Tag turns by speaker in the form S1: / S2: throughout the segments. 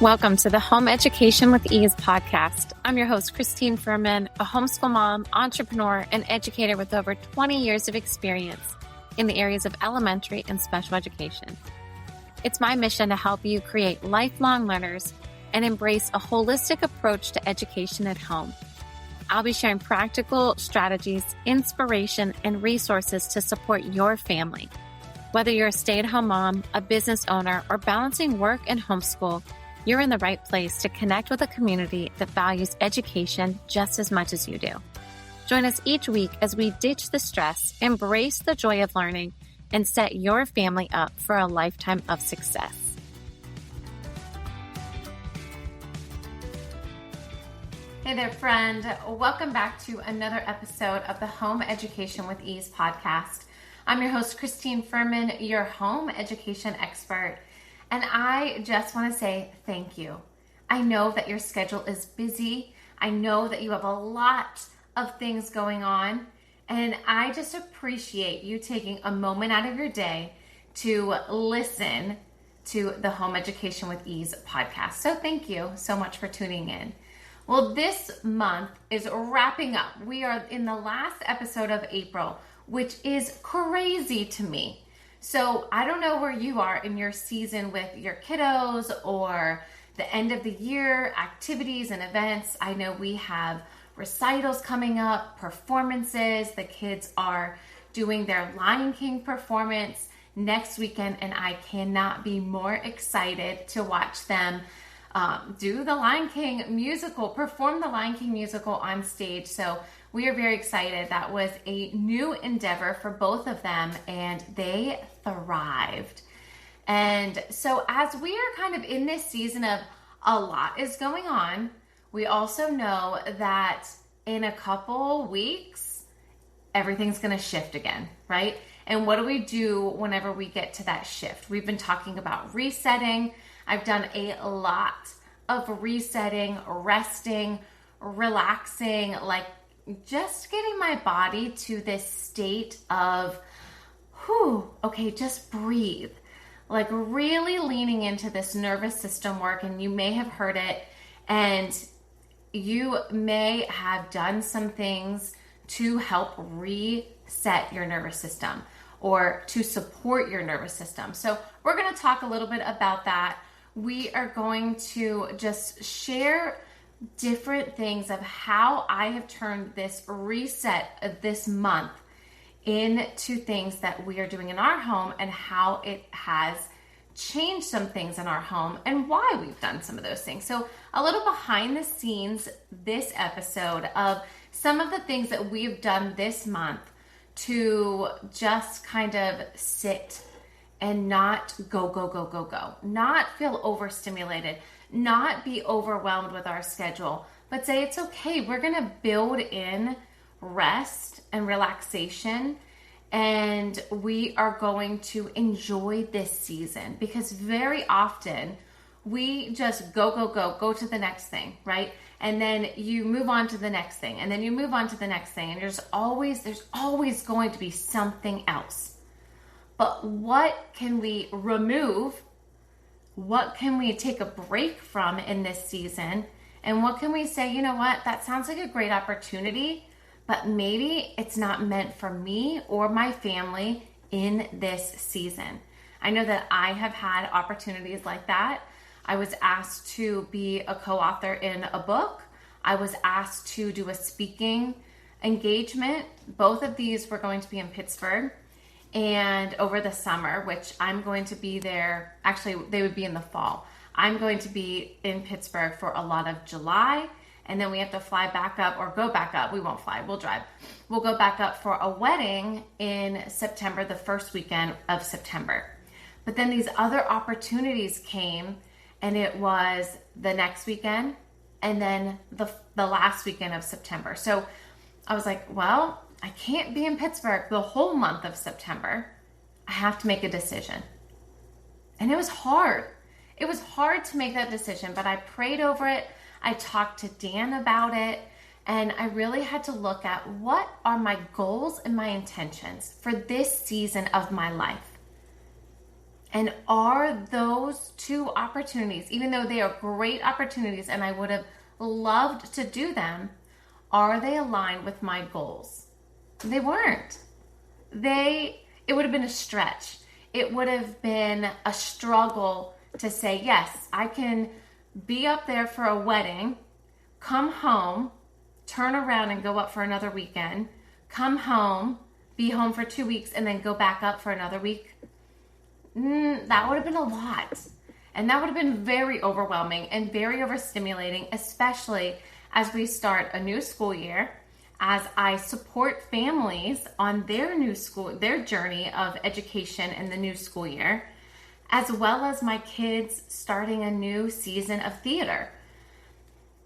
S1: Welcome to the Home Education with Ease podcast. I'm your host, Christine Furman, a homeschool mom, entrepreneur, and educator with over 20 years of experience in the areas of elementary and special education. It's my mission to help you create lifelong learners and embrace a holistic approach to education at home. I'll be sharing practical strategies, inspiration, and resources to support your family. Whether you're a stay-at-home mom, a business owner, or balancing work and homeschool, you're in the right place to connect with a community that values education just as much as you do. Join us each week as we ditch the stress, embrace the joy of learning, and set your family up for a lifetime of success. Hey there, friend. Welcome back to another episode of the Home Education with Ease podcast. I'm your host, Christine Furman, your home education expert. And I just want to say thank you. I know that your schedule is busy. I know that you have a lot of things going on. And I just appreciate you taking a moment out of your day to listen to the Home Education with Ease podcast. So thank you so much for tuning in. Well, this month is wrapping up. We are in the last episode of April, which is crazy to me. So I don't know where you are in your season with your kiddos or the end of the year activities and events. I know we have recitals coming up, performances. The kids are doing their Lion King performance next weekend, and I cannot be more excited to watch them do the Lion King musical, perform the Lion King musical on stage. So we are very excited. That was a new endeavor for both of them, and they thrived. And so as we are kind of in this season of a lot is going on, we also know that in a couple weeks, everything's going to shift again, right? And what do we do whenever we get to that shift? We've been talking about resetting. I've done a lot of resetting, resting, relaxing, like just getting my body to this state of, okay, just breathe. Like really leaning into this nervous system work. And you may have heard it, and you may have done some things to help reset your nervous system or to support your nervous system. So we're going to talk a little bit about that. We are going to just share different things of how I have turned this reset of this month into things that we are doing in our home and how it has changed some things in our home and why we've done some of those things. So a little behind the scenes this episode of some of the things that we've done this month to just kind of sit and not go, not feel overstimulated, not be overwhelmed with our schedule, but say it's okay. We're going to build in rest and relaxation, and we are going to enjoy this season, because very often we just go to the next thing, right? And then you move on to the next thing, and then you move on to the next thing, and there's always going to be something else. But what can we remove? What can we take a break from in this season? And what can we say, you know what, that sounds like a great opportunity, but maybe it's not meant for me or my family in this season. I know that I have had opportunities like that. I was asked to be a co-author in a book. I was asked to do a speaking engagement. Both of these were going to be in Pittsburgh. And over the summer, which I'm going to be there, actually they would be in the fall. I'm going to be in Pittsburgh for a lot of July, and then we have to fly back up or go back up. We won't fly, we'll drive. We'll go back up for a wedding in September, the first weekend of September. But then these other opportunities came, and it was the next weekend and then the last weekend of September. So I was like, well, I can't be in Pittsburgh the whole month of September. I have to make a decision. And it was hard. It was hard to make that decision, but I prayed over it. I talked to Dan about it, and I really had to look at what are my goals and my intentions for this season of my life. And are those two opportunities, even though they are great opportunities and I would have loved to do them, are they aligned with my goals? They weren't. It would have been a stretch. It would have been a struggle to say, yes, I can be up there for a wedding, come home, turn around and go up for another weekend, come home, be home for 2 weeks, and then go back up for another week. That would have been a lot. And that would have been very overwhelming and very overstimulating, especially as we start a new school year, as I support families on their journey of education in the new school year, as well as my kids starting a new season of theater.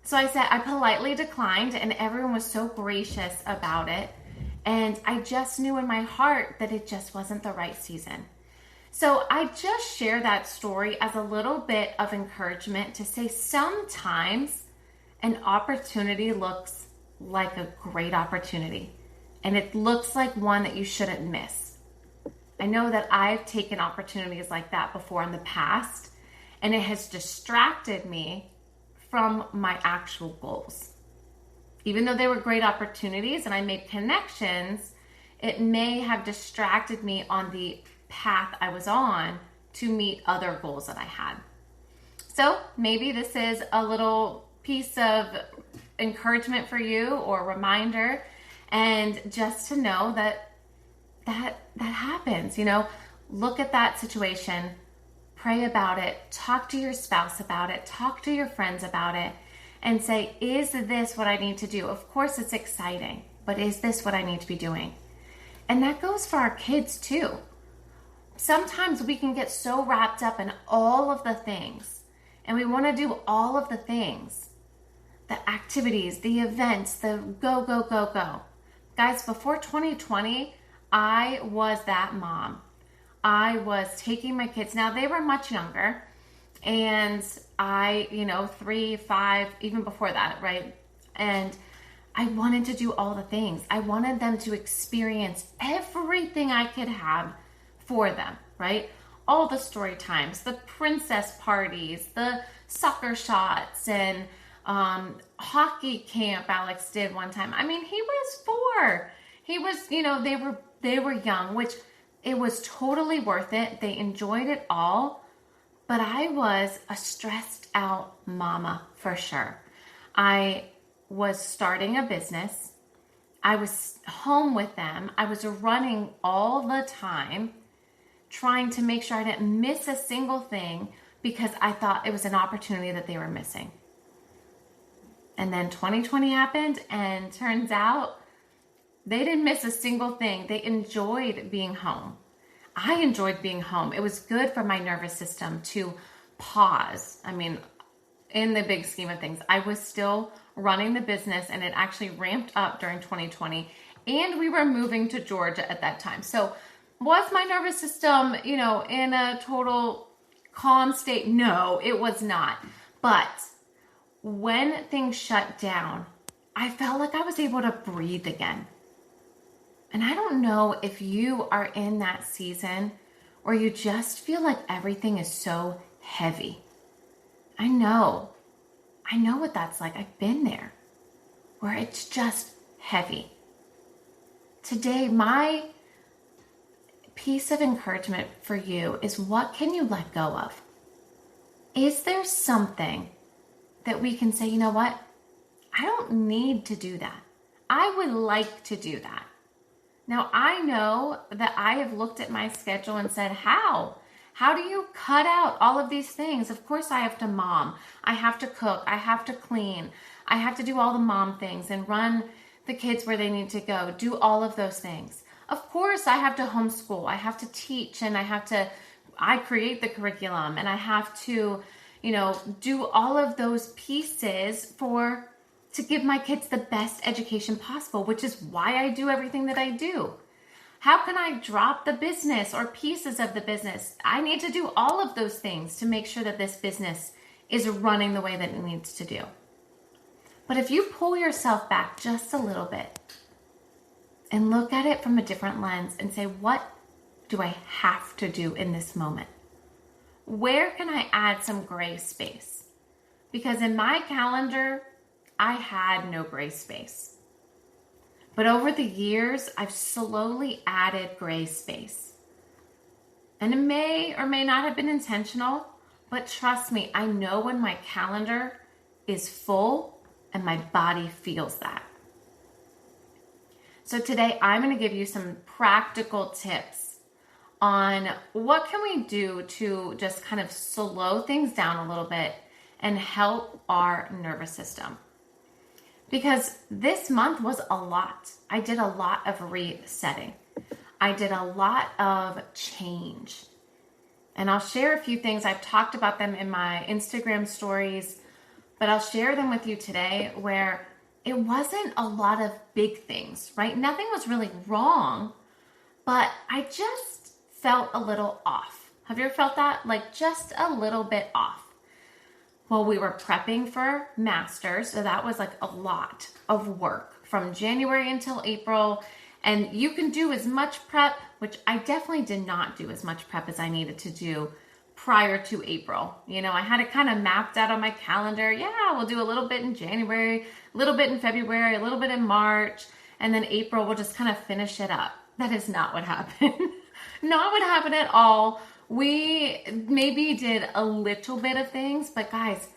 S1: So I politely declined, and everyone was so gracious about it. And I just knew in my heart that it just wasn't the right season. So I just share that story as a little bit of encouragement to say sometimes an opportunity looks like a great opportunity, and it looks like one that you shouldn't miss. I know that I've taken opportunities like that before in the past, and it has distracted me from my actual goals. Even though they were great opportunities and I made connections, it may have distracted me on the path I was on to meet other goals that I had. So maybe this is a little piece of encouragement for you or reminder, and just to know that happens. Look at that situation, pray about it, talk to your spouse about it, talk to your friends about it, and say, is this what I need to do? Of course it's exciting, but is this what I need to be doing? And that goes for our kids too. Sometimes we can get so wrapped up in all of the things, and we want to do all of the things, the activities, the events, the go. Guys, before 2020, I was that mom. I was taking my kids. Now, they were much younger, and I, 3, 5, even before that, right? And I wanted to do all the things. I wanted them to experience everything I could have for them, right? All the story times, the princess parties, the soccer shots, and hockey camp Alex did one time. I mean, he was 4. He was, they were young, which it was totally worth it. They enjoyed it all, but I was a stressed out mama for sure. I was starting a business. I was home with them. I was running all the time, trying to make sure I didn't miss a single thing because I thought it was an opportunity that they were missing. And then 2020 happened, and turns out they didn't miss a single thing. They enjoyed being home. I enjoyed being home. It was good for my nervous system to pause. I mean, in the big scheme of things, I was still running the business, and it actually ramped up during 2020. And we were moving to Georgia at that time. So was my nervous system, in a total calm state? No, it was not. But when things shut down, I felt like I was able to breathe again. And I don't know if you are in that season or you just feel like everything is so heavy. I know what that's like. I've been there, where it's just heavy. Today, my piece of encouragement for you is, what can you let go of? Is there something that we can say, you know what? I don't need to do that. I would like to do that. Now, I know that I have looked at my schedule and said, how? How do you cut out all of these things? Of course, I have to mom. I have to cook. I have to clean. I have to do all the mom things and run the kids where they need to go. Do all of those things. Of course, I have to homeschool. I have to teach, and I create the curriculum, and I have to, do all of those pieces to give my kids the best education possible, which is why I do everything that I do. How can I drop the business or pieces of the business? I need to do all of those things to make sure that this business is running the way that it needs to do. But if you pull yourself back just a little bit and look at it from a different lens and say, what do I have to do in this moment? where can I add some gray space? Because in my calendar, I had no gray space. But over the years, I've slowly added gray space. And it may or may not have been intentional, but trust me, I know when my calendar is full and my body feels that. So today I'm going to give you some practical tips on what can we do to just kind of slow things down a little bit and help our nervous system. Because this month was a lot. I did a lot of resetting. I did a lot of change. And I'll share a few things. I've talked about them in my Instagram stories, but I'll share them with you today where it wasn't a lot of big things, right? Nothing was really wrong, but I just felt a little off. Have you ever felt that? Like just a little bit off. Well, we were prepping for masters, so that was like a lot of work from January until April. And you can do as much prep, which I definitely did not do as much prep as I needed to do prior to April. You know, I had it kind of mapped out on my calendar. Yeah, we'll do a little bit in January, a little bit in February, a little bit in March, and then April we'll just kind of finish it up. That is not what happened. Not what happened at all. We maybe did a little bit of things, but guys,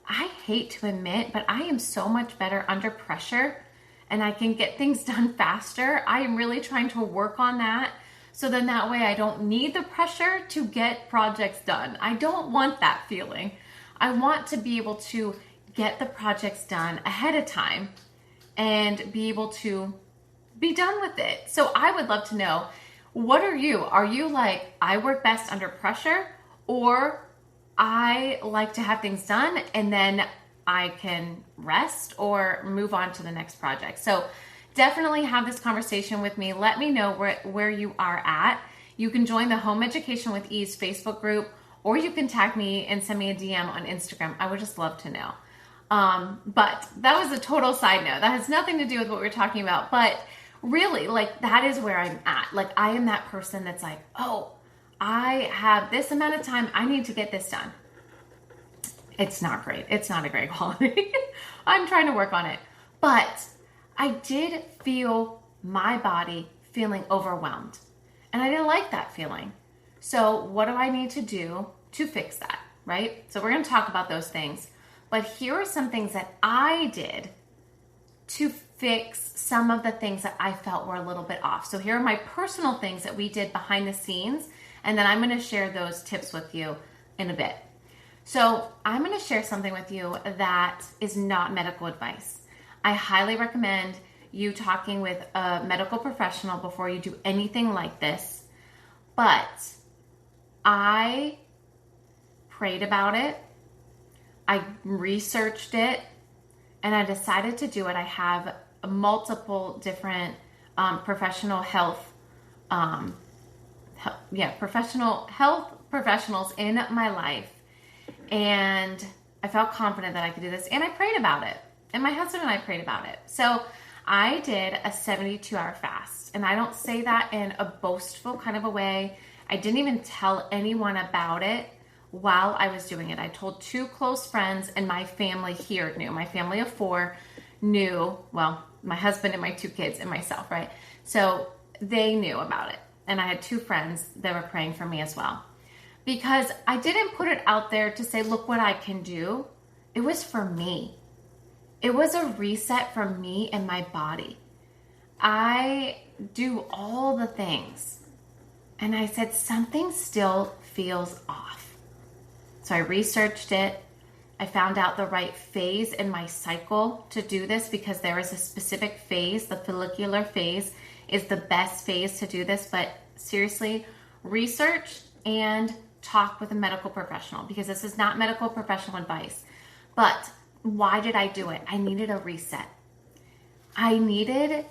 S1: I hate to admit, but I am so much better under pressure and I can get things done faster. I am really trying to work on that. So then that way I don't need the pressure to get projects done. I don't want that feeling. I want to be able to get the projects done ahead of time and be able to be done with it. So I would love to know, what are you? Are you like, I work best under pressure, or I like to have things done and then I can rest or move on to the next project? So definitely have this conversation with me. Let me know where you are at. You can join the Home Education with Ease Facebook group, or you can tag me and send me a DM on Instagram. I would just love to know. But that was a total side note. That has nothing to do with what we're talking about. But really, like, that is where I'm at. Like, I am that person that's like, oh, I have this amount of time. I need to get this done. It's not great. It's not a great quality. I'm trying to work on it. But I did feel my body feeling overwhelmed. And I didn't like that feeling. So what do I need to do to fix that, right? So we're going to talk about those things. But here are some things that I did to fix some of the things that I felt were a little bit off. So here are my personal things that we did behind the scenes. And then I'm going to share those tips with you in a bit. So I'm going to share something with you that is not medical advice. I highly recommend you talking with a medical professional before you do anything like this. But I prayed about it. I researched it and I decided to do it. I have multiple different professional health professionals in my life. And I felt confident that I could do this. And I prayed about it. And my husband and I prayed about it. So I did a 72-hour fast. And I don't say that in a boastful kind of a way. I didn't even tell anyone about it while I was doing it. I told 2 close friends, and my family here knew. My family of 4 knew, well, my husband and my 2 kids and myself, right? So they knew about it. And I had 2 friends that were praying for me as well. Because I didn't put it out there to say, look what I can do. It was for me. It was a reset for me and my body. I do all the things. And I said, something still feels off. So I researched it. I found out the right phase in my cycle to do this, because there is a specific phase. The follicular phase is the best phase to do this. But seriously, research and talk with a medical professional, because this is not medical professional advice. But why did I do it? I needed a reset. I needed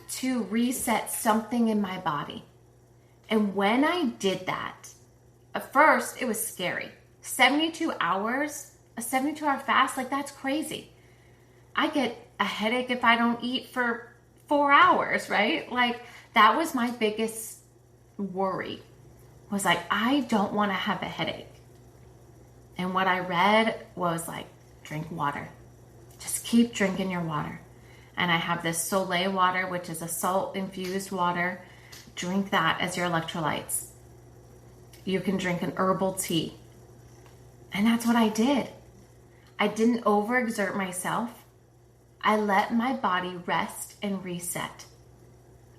S1: to reset something in my body. And when I did that, at first it was scary. 72 hours, a 72-hour fast, like, that's crazy. I get a headache if I don't eat for 4 hours, right? Like, that was my biggest worry. was like, I don't want to have a headache. And what I read was like, drink water. Just keep drinking your water. And I have this Soleil water, which is a salt-infused water. Drink that as your electrolytes. You can drink an herbal tea. And that's what I did. I didn't overexert myself. I let my body rest and reset.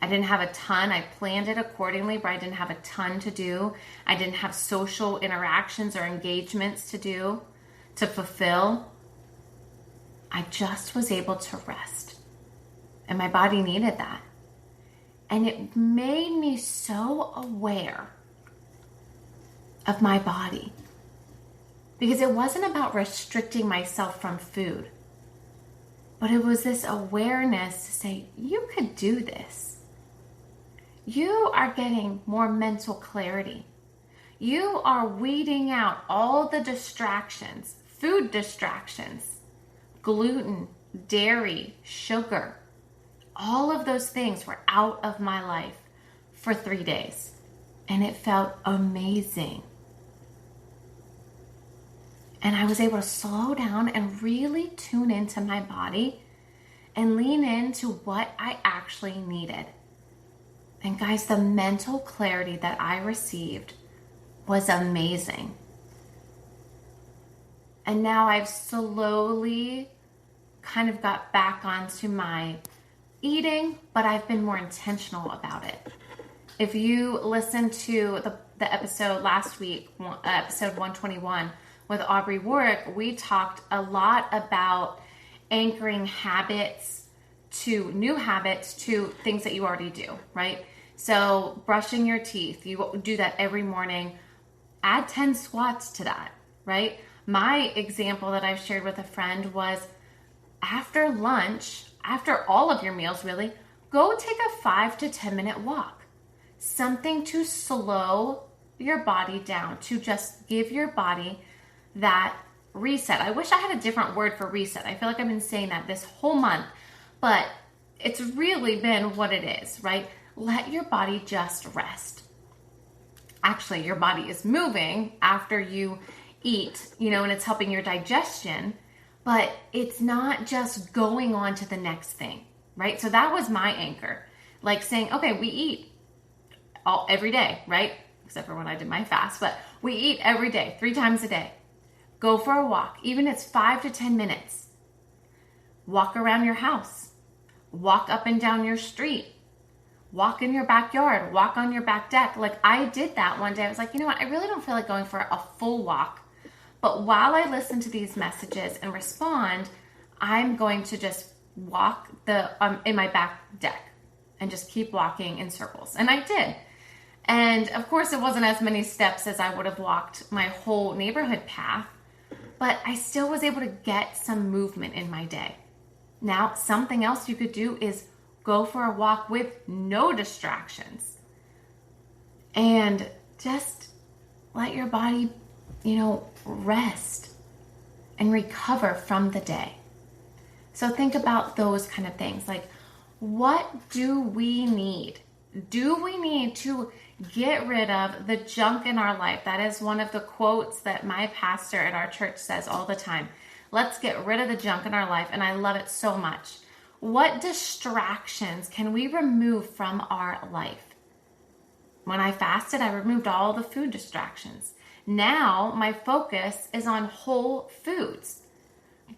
S1: I didn't have a ton. I planned it accordingly, but I didn't have a ton to do. I didn't have social interactions or engagements to do, to fulfill. I just was able to rest. And my body needed that. And it made me so aware of my body. Because it wasn't about restricting myself from food. But it was this awareness to say, you could do this. You are getting more mental clarity. You are weeding out all the distractions, food distractions, gluten, dairy, sugar. All of those things were out of my life for 3 days. And it felt amazing. And I was able to slow down and really tune into my body and lean into what I actually needed. And guys, the mental clarity that I received was amazing. And now I've slowly kind of got back onto my eating, but I've been more intentional about it. If you listened to the episode last week, episode 121 with Aubrey Warwick, we talked a lot about anchoring habits to new habits to things that you already do, right? So brushing your teeth, you do that every morning. Add 10 squats to that, right? My example that I've shared with a friend was after lunch, after all of your meals really, go take a 5 to 10 minute walk. Something to slow your body down, to just give your body that reset. I wish I had a different word for reset. I feel like I've been saying that this whole month, but it's really been what it is, right? Let your body just rest. Actually, your body is moving after you eat, and it's helping your digestion, but it's not just going on to the next thing, right? So that was my anchor, like saying, okay, we eat every day, right? Except for when I did my fast, but we eat every day, 3 times a day. Go for a walk, even if it's 5 to 10 minutes. Walk around your house. Walk up and down your street. Walk in your backyard. Walk on your back deck. Like I did that one day. I was like, you know what? I really don't feel like going for a full walk. But while I listen to these messages and respond, I'm going to just walk in my back deck and just keep walking in circles. And I did. And of course, it wasn't as many steps as I would have walked my whole neighborhood path, but I still was able to get some movement in my day. Now, something else you could do is go for a walk with no distractions and just let your body, rest and recover from the day. So think about those kind of things. Like, what do we need? Do we need to get rid of the junk in our life? That is one of the quotes that my pastor at our church says all the time. Let's get rid of the junk in our life. And I love it so much. What distractions can we remove from our life? When I fasted, I removed all the food distractions. Now my focus is on whole foods,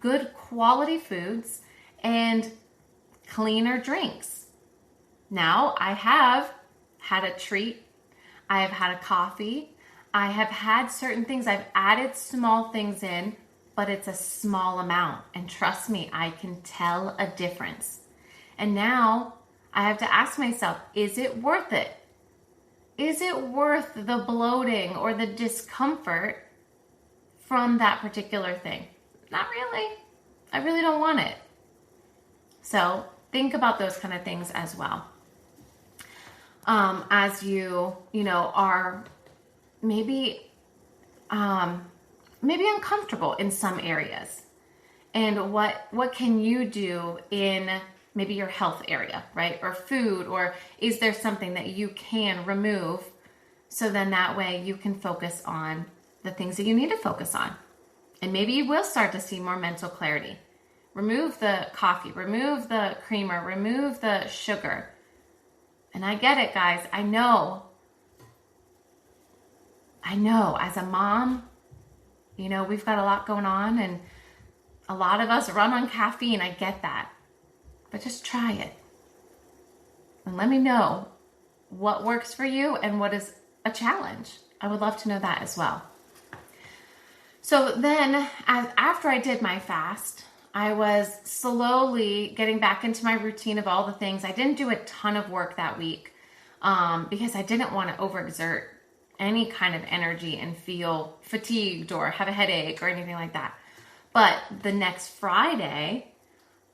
S1: good quality foods, and cleaner drinks. Now I have had a treat. I have had a coffee. I have had certain things. I've added small things in, but it's a small amount. And trust me, I can tell a difference. And now I have to ask myself, is it worth it? Is it worth the bloating or the discomfort from that particular thing? Not really. I really don't want it. So think about those kind of things as well. As you are maybe uncomfortable in some areas. And what can you do in maybe your health area, right? Or food, or is there something that you can remove So then that way you can focus on the things that you need to focus on. And maybe you will start to see more mental clarity. Remove the coffee, remove the creamer, remove the sugar. And I get it, guys. I know as a mom, we've got a lot going on and a lot of us run on caffeine. I get that. But just try it. And let me know what works for you and what is a challenge. I would love to know that as well. So then, after I did my fast, I was slowly getting back into my routine of all the things. I didn't do a ton of work that week because I didn't want to overexert any kind of energy and feel fatigued or have a headache or anything like that. But the next Friday,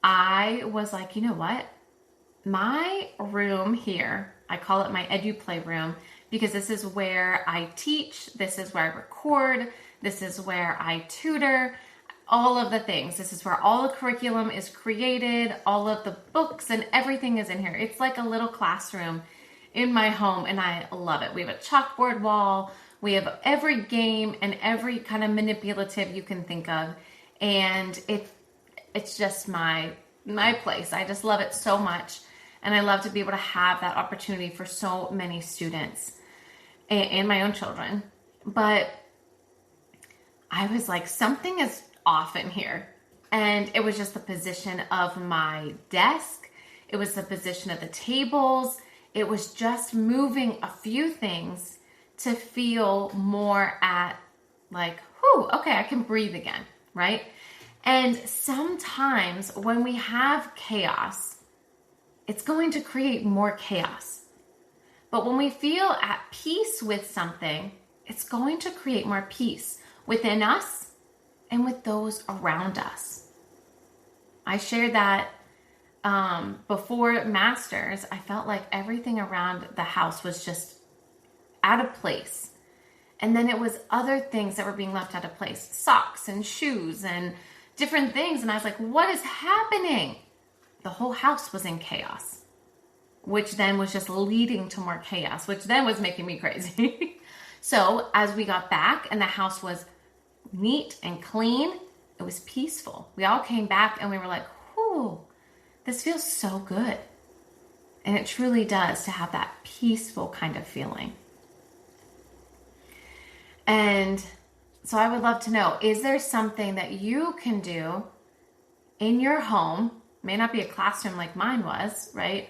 S1: I was like, you know what? My room here, I call it my EduPlay room because this is where I teach, this is where I record, this is where I tutor, all of the things. This is where all the curriculum is created, all of the books and everything is in here. It's like a little classroom in my home and I love it. We have a chalkboard wall, we have every game and every kind of manipulative you can think of. And it's just my place. I just love it so much. And I love to be able to have that opportunity for so many students and my own children. But I was like, something is off in here. And it was just the position of my desk. It was the position of the tables. It was just moving a few things to feel more at like, whew, okay, I can breathe again, right? And sometimes when we have chaos, it's going to create more chaos. But when we feel at peace with something, it's going to create more peace within us and with those around us. I shared that before Masters, I felt like everything around the house was just out of place. And then it was other things that were being left out of place, socks and shoes and different things. And I was like, what is happening? The whole house was in chaos, which then was just leading to more chaos, which then was making me crazy. So as we got back and the house was neat and clean, it was peaceful. We all came back and we were like, whew, this feels so good. And it truly does to have that peaceful kind of feeling. And so I would love to know, is there something that you can do in your home? May not be a classroom like mine was, right?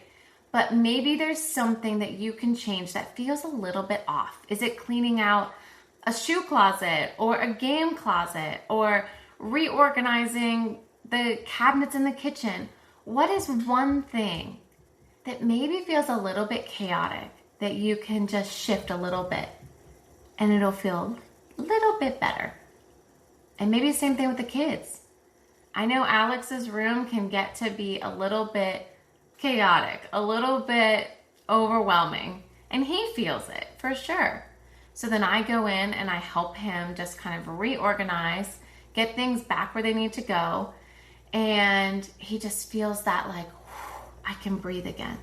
S1: But maybe there's something that you can change that feels a little bit off. Is it cleaning out a shoe closet or a game closet or reorganizing the cabinets in the kitchen? What is one thing that maybe feels a little bit chaotic that you can just shift a little bit and it'll feel a little bit better? And maybe the same thing with the kids. I know Alex's room can get to be a little bit chaotic, a little bit overwhelming, and he feels it for sure. So then I go in and I help him just kind of reorganize, get things back where they need to go, and he just feels that like, I can breathe again.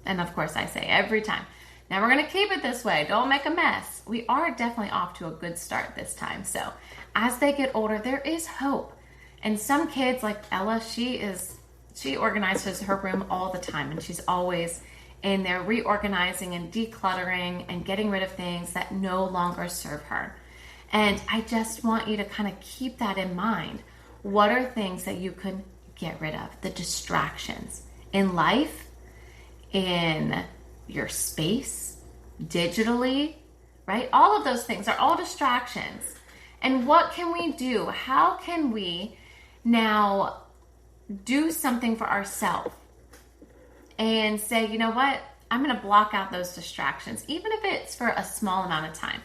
S1: And of course I say every time, now we're going to keep it this way. Don't make a mess. We are definitely off to a good start this time. So as they get older, there is hope. And some kids like Ella, she organizes her room all the time. And she's always in there reorganizing and decluttering and getting rid of things that no longer serve her. And I just want you to kind of keep that in mind. What are things that you can get rid of? The distractions in life, in your space, digitally, right? All of those things are all distractions. And what can we do? How can we now do something for ourselves and say, you know what? I'm going to block out those distractions, even if it's for a small amount of time.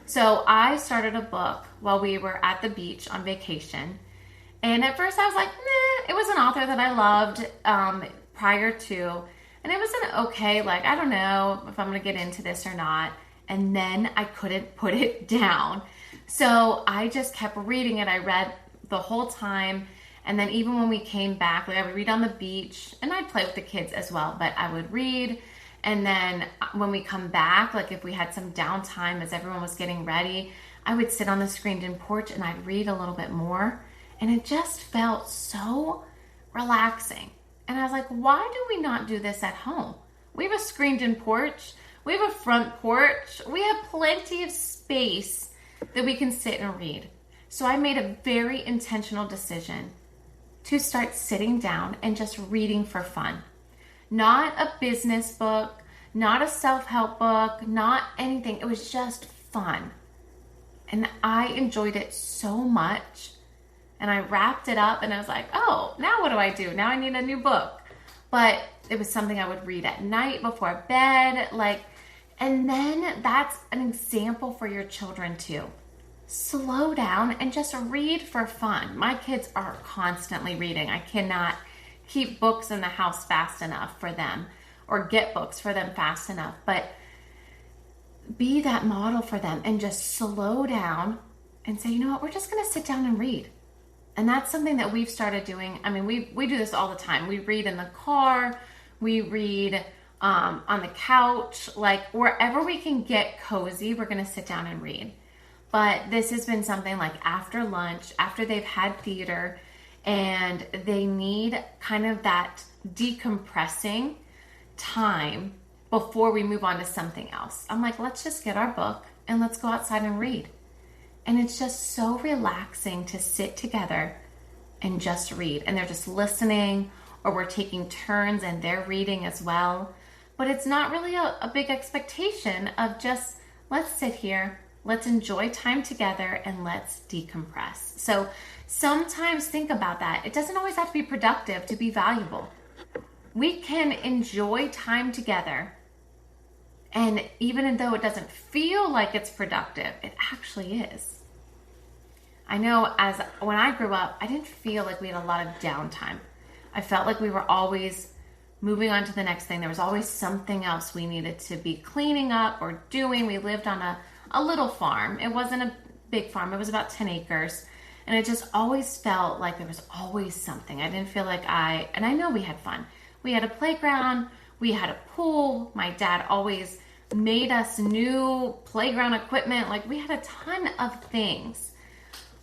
S1: So I started a book while we were at the beach on vacation. And at first I was like, nah, it was an author that I loved prior to. And it was an okay, like, I don't know if I'm going to get into this or not. And then I couldn't put it down. So I just kept reading it. I read the whole time. And then even when we came back, like I would read on the beach and I'd play with the kids as well, but I would read And then when we come back, like if we had some downtime as everyone was getting ready, I would sit on the screened-in porch and I'd read a little bit more. And it just felt so relaxing. And I was like, why do we not do this at home? We have a screened-in porch. We have a front porch. We have plenty of space that we can sit and read. So I made a very intentional decision to start sitting down and just reading for fun. Not a business book, not a self-help book, not anything. It was just fun. And I enjoyed it so much. And I wrapped it up and I was like, oh, now what do I do? Now I need a new book. But it was something I would read at night before bed. And then that's an example for your children too. Slow down and just read for fun. My kids are constantly reading. I cannot keep books in the house fast enough for them or get books for them fast enough. But be that model for them and just slow down and say, you know what, we're just going to sit down and read. And that's something that we've started doing. I mean, we do this all the time. We read in the car. We read on the couch. Like wherever we can get cozy, we're going to sit down and read. But this has been something like after lunch, after they've had theater, and they need kind of that decompressing time before we move on to something else. I'm like, let's just get our book and let's go outside and read. And it's just so relaxing to sit together and just read. And they're just listening, or we're taking turns and they're reading as well. But it's not really a big expectation of just, let's sit here, let's enjoy time together, and let's decompress. So sometimes think about that. It doesn't always have to be productive to be valuable. We can enjoy time together, and even though it doesn't feel like it's productive, it actually is. I know when I grew up, I didn't feel like we had a lot of downtime. I felt like we were always moving on to the next thing. There was always something else we needed to be cleaning up or doing. We lived on a little farm. It wasn't a big farm. It was about 10 acres. And it just always felt like there was always something. I didn't feel like and I know we had fun. We had a playground. We had a pool. My dad always made us new playground equipment. Like we had a ton of things.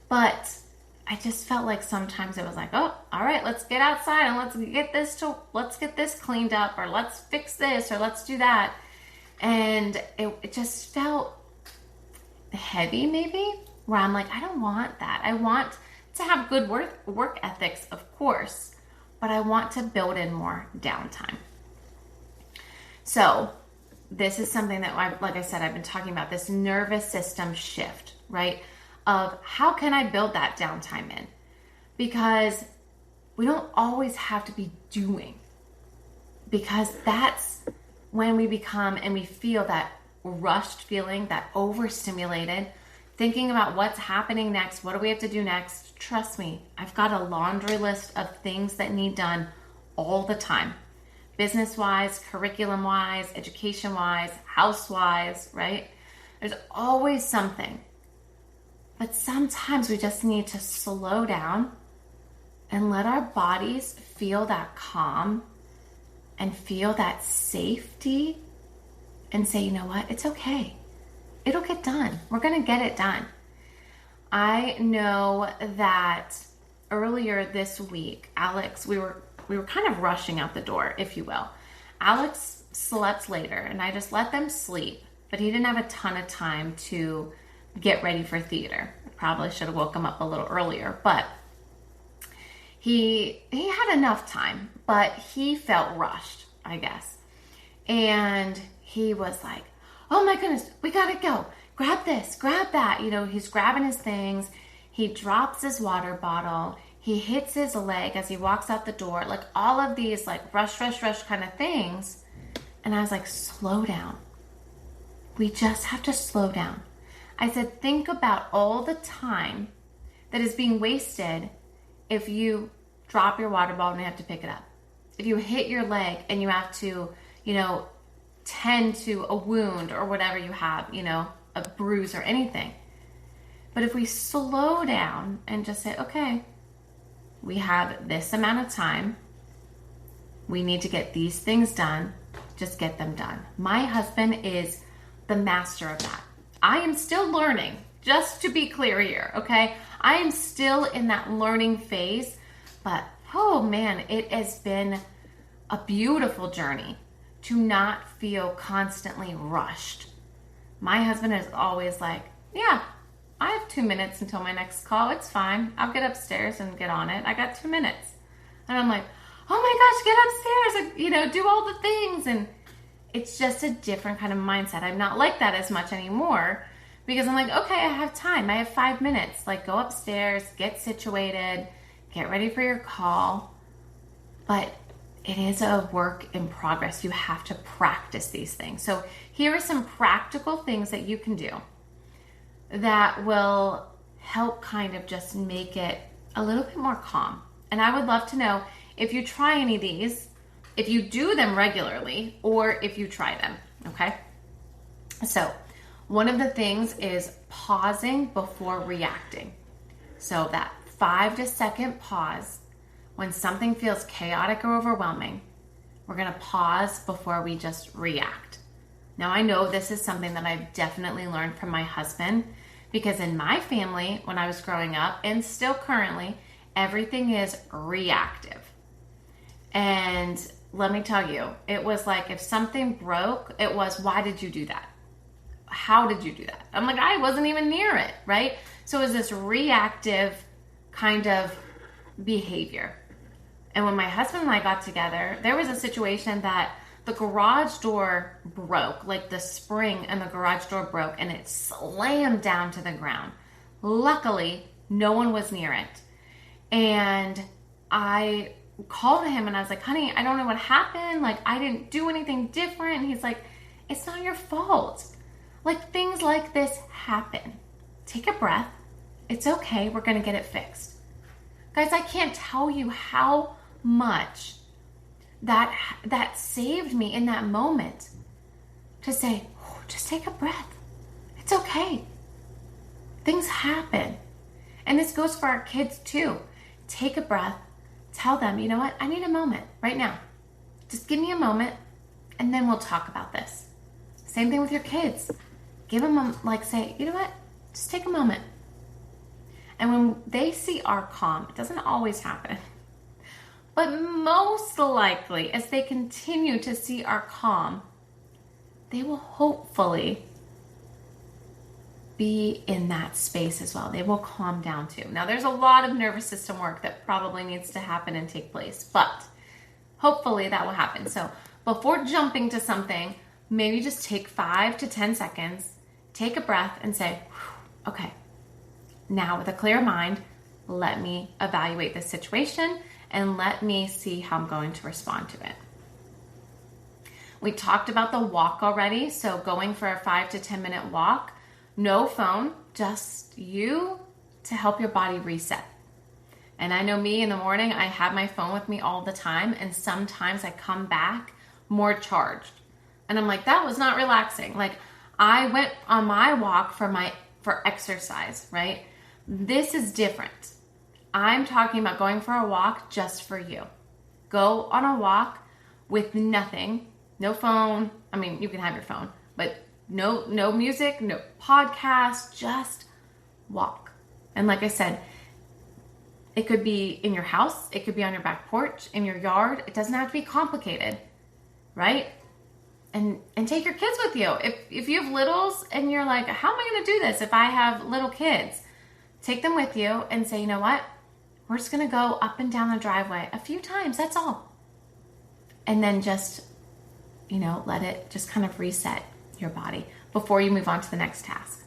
S1: But I just felt like sometimes it was like, oh, all right, let's get outside and let's get this cleaned up, or let's fix this, or let's do that. And it just felt heavy maybe, where I'm like, I don't want that. I want to have good work ethics, of course, but I want to build in more downtime. So this is something that, like I said, I've been talking about, this nervous system shift, right? Of how can I build that downtime in? Because we don't always have to be doing, because that's when we become and we feel that rushed feeling, that overstimulated, thinking about what's happening next. What do we have to do next? Trust me, I've got a laundry list of things that need done all the time. Business-wise, curriculum-wise, education-wise, house-wise, right? There's always something. But sometimes we just need to slow down and let our bodies feel that calm and feel that safety and say, you know what, it's okay. It'll get done. We're going to get it done. I know that earlier this week, Alex, we were kind of rushing out the door, if you will. Alex slept later and I just let them sleep, but he didn't have a ton of time to get ready for theater. I probably should have woke him up a little earlier, but he had enough time, but he felt rushed, I guess. And he was like, oh my goodness, we gotta go. Grab this, grab that. You know, he's grabbing his things. He drops his water bottle. He hits his leg as he walks out the door. Like all of these like rush kind of things. And I was like, slow down. We just have to slow down. I said, think about all the time that is being wasted if you drop your water bottle and you have to pick it up. If you hit your leg and you have to, tend to a wound or whatever you have, a bruise or anything. But if we slow down and just say, okay, we have this amount of time. We need to get these things done. just get them done. My husband is the master of that. I am still learning, just to be clear here, okay? I am still in that learning phase, but oh man, it has been a beautiful journey to not feel constantly rushed. My husband is always like, yeah, I have 2 minutes until my next call. It's fine. I'll get upstairs and get on it. I got 2 minutes. And I'm like, oh my gosh, get upstairs and, do all the things. And it's just a different kind of mindset. I'm not like that as much anymore because I'm like, okay, I have time. I have 5 minutes. Like, go upstairs, get situated, get ready for your call. But it is a work in progress. You have to practice these things. So here are some practical things that you can do that will help kind of just make it a little bit more calm. And I would love to know if you try any of these, if you do them regularly, or if you try them, okay? So one of the things is pausing before reacting. So that 5 to second pause. When something feels chaotic or overwhelming, we're going to pause before we just react. Now, I know this is something that I've definitely learned from my husband because in my family, when I was growing up, and still currently, everything is reactive. And let me tell you, it was like if something broke, it was, why did you do that? How did you do that? I'm like, I wasn't even near it, right? So it was this reactive kind of behavior. And when my husband and I got together, there was a situation that the garage door broke, like the spring in the garage door broke and it slammed down to the ground. Luckily, no one was near it. And I called him and I was like, honey, I don't know what happened. Like, I didn't do anything different. And he's like, it's not your fault. Like, things like this happen. Take a breath. It's okay. We're going to get it fixed. Guys, I can't tell you how much that saved me in that moment to say, oh, just take a breath. It's okay. Things happen. And this goes for our kids too. Take a breath. Tell them, you know what? I need a moment right now. Just give me a moment and then we'll talk about this. Same thing with your kids. Give them say, you know what? Just take a moment. And when they see our calm, it doesn't always happen. But most likely, as they continue to see our calm, they will hopefully be in that space as well. They will calm down too. Now, there's a lot of nervous system work that probably needs to happen and take place, but hopefully that will happen. So before jumping to something, maybe just take 5 to 10 seconds, take a breath and say, okay, now with a clear mind, let me evaluate this situation and let me see how I'm going to respond to it. We talked about the walk already. So going for a 5 to 10 minute walk, no phone, just you to help your body reset. And I know me in the morning, I have my phone with me all the time. And sometimes I come back more charged. And I'm like, that was not relaxing. Like, I went on my walk for exercise, right? This is different. I'm talking about going for a walk just for you. Go on a walk with nothing, no phone. I mean, you can have your phone, but no music, no podcast, just walk. And like I said, it could be in your house, it could be on your back porch, in your yard. It doesn't have to be complicated, right? And take your kids with you. If you have littles and you're like, how am I going to do this if I have little kids? Take them with you and say, you know what? We're just going to go up and down the driveway a few times. That's all. And then just, let it just kind of reset your body before you move on to the next task.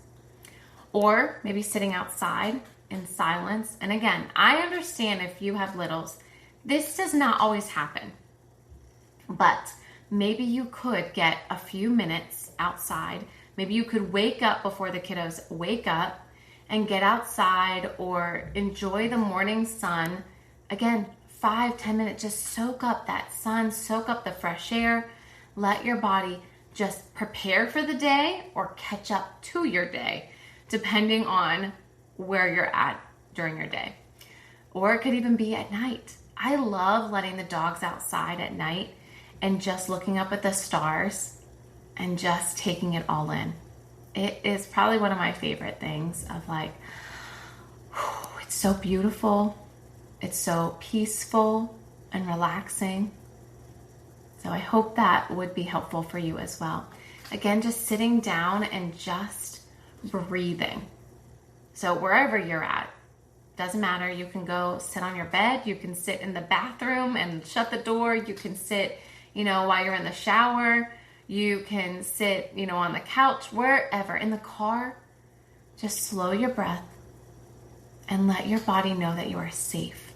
S1: Or maybe sitting outside in silence. And again, I understand if you have littles, this does not always happen. But maybe you could get a few minutes outside. Maybe you could wake up before the kiddos wake up and get outside or enjoy the morning sun. Again, 5-10 minutes, just soak up that sun, soak up the fresh air. Let your body just prepare for the day or catch up to your day, depending on where you're at during your day. Or it could even be at night. I love letting the dogs outside at night and just looking up at the stars and just taking it all in. It is probably one of my favorite things of like, it's so beautiful. It's so peaceful and relaxing. So I hope that would be helpful for you as well. Again, just sitting down and just breathing. So wherever you're at, doesn't matter. You can go sit on your bed. You can sit in the bathroom and shut the door. You can sit, while you're in the shower. You can sit, on the couch, wherever, in the car. Just slow your breath and let your body know that you are safe.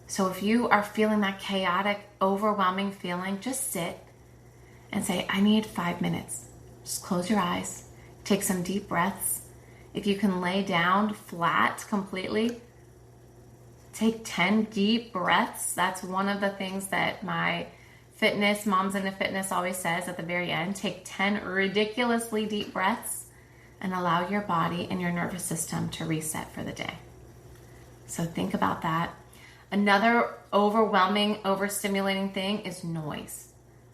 S1: So if you are feeling that chaotic, overwhelming feeling, just sit and say, I need 5 minutes. Just close your eyes, take some deep breaths. If you can lay down flat completely, take 10 deep breaths. That's one of the things that my Moms into Fitness always says at the very end. Take 10 ridiculously deep breaths and allow your body and your nervous system to reset for the day. So think about that. Another overwhelming, overstimulating thing is noise.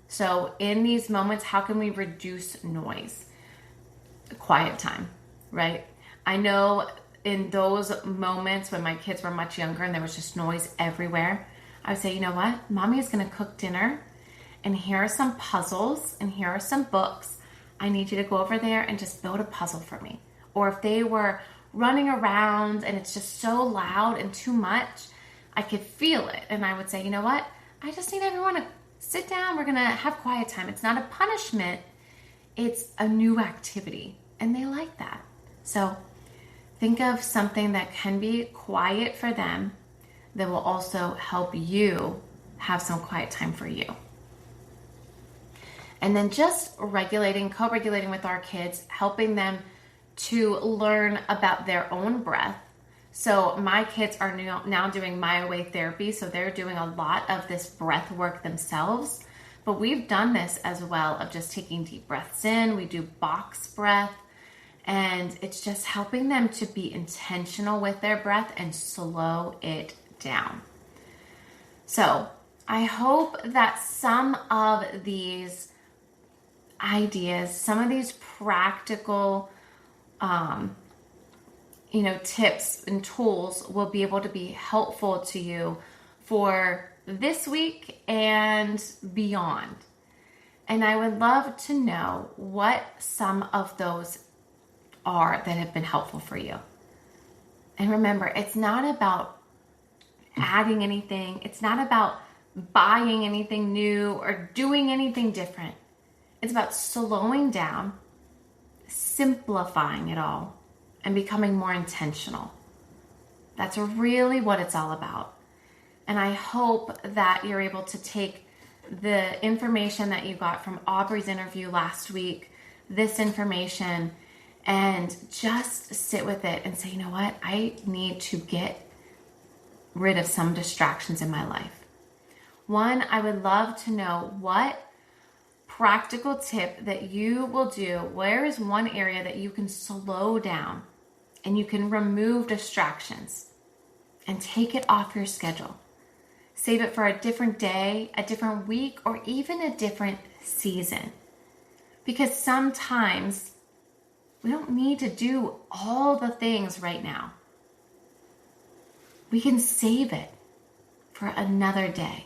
S1: So in these moments, how can we reduce noise? Quiet time, right? I know in those moments when my kids were much younger and there was just noise everywhere, I would say, you know what? Mommy is going to cook dinner and here are some puzzles and here are some books. I need you to go over there and just build a puzzle for me. Or if they were running around and it's just so loud and too much, I could feel it. And I would say, you know what? I just need everyone to sit down. We're going to have quiet time. It's not a punishment. It's a new activity. And they like that. So think of something that can be quiet for them that will also help you have some quiet time for you. And then just co-regulating with our kids, helping them to learn about their own breath. So my kids are now doing My Way therapy, so they're doing a lot of this breath work themselves. But we've done this as well of just taking deep breaths in. We do box breath, and it's just helping them to be intentional with their breath and slow it down. So I hope that some of these ideas, some of these practical tips and tools will be able to be helpful to you for this week and beyond. And I would love to know what some of those are that have been helpful for you. And remember, it's not about adding anything. It's not about buying anything new or doing anything different. It's about slowing down, simplifying it all, and becoming more intentional. That's really what it's all about. And I hope that you're able to take the information that you got from Aubrey's interview last week, this information, and just sit with it and say, you know what? I need to get rid of some distractions in my life. One, I would love to know what practical tip that you will do. Where is one area that you can slow down and you can remove distractions and take it off your schedule? Save it for a different day, a different week, or even a different season. Because sometimes we don't need to do all the things right now. We can save it for another day.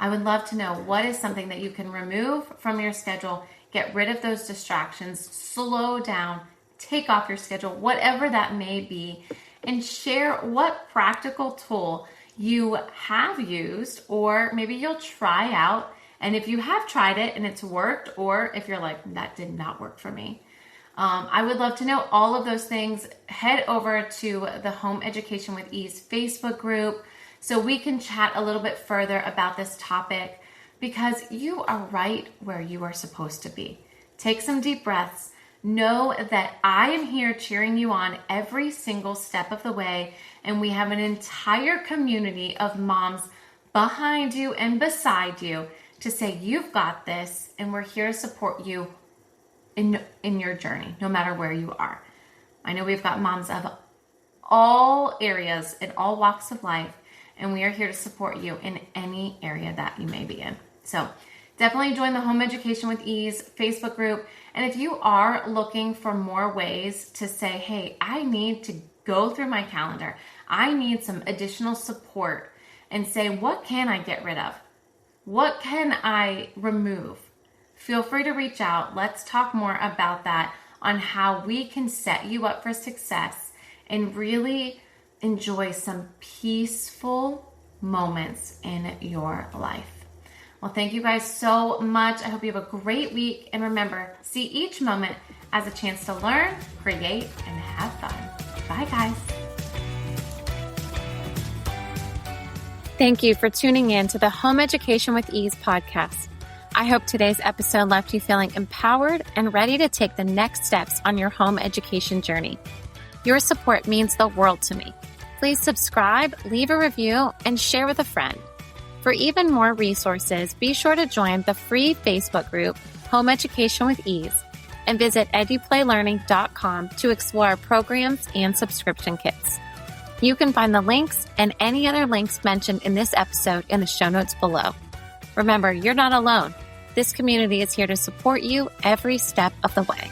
S1: I would love to know what is something that you can remove from your schedule, get rid of those distractions, slow down, take off your schedule, whatever that may be, and share what practical tool you have used, or maybe you'll try out. And if you have tried it and it's worked, or if you're like, that did not work for me, I would love to know all of those things. Head over to the Home Education with Ease Facebook group so we can chat a little bit further about this topic, because you are right where you are supposed to be. Take some deep breaths. Know that I am here cheering you on every single step of the way, and we have an entire community of moms behind you and beside you to say you've got this, and we're here to support you in your journey, no matter where you are. I know we've got moms of all areas in all walks of life, and we are here to support you in any area that you may be in. So definitely join the Home Education with Ease Facebook group. And if you are looking for more ways to say, hey, I need to go through my calendar, I need some additional support, and say, what can I get rid of? What can I remove? Feel free to reach out. Let's talk more about that on how we can set you up for success and really enjoy some peaceful moments in your life. Well, thank you guys so much. I hope you have a great week. And remember, see each moment as a chance to learn, create, and have fun. Bye, guys. Thank you for tuning in to the Home Education with Ease podcast. I hope today's episode left you feeling empowered and ready to take the next steps on your home education journey. Your support means the world to me. Please subscribe, leave a review, and share with a friend. For even more resources, be sure to join the free Facebook group, Home Education with Ease, and visit eduplaylearning.com to explore our programs and subscription kits. You can find the links and any other links mentioned in this episode in the show notes below. Remember, you're not alone. This community is here to support you every step of the way.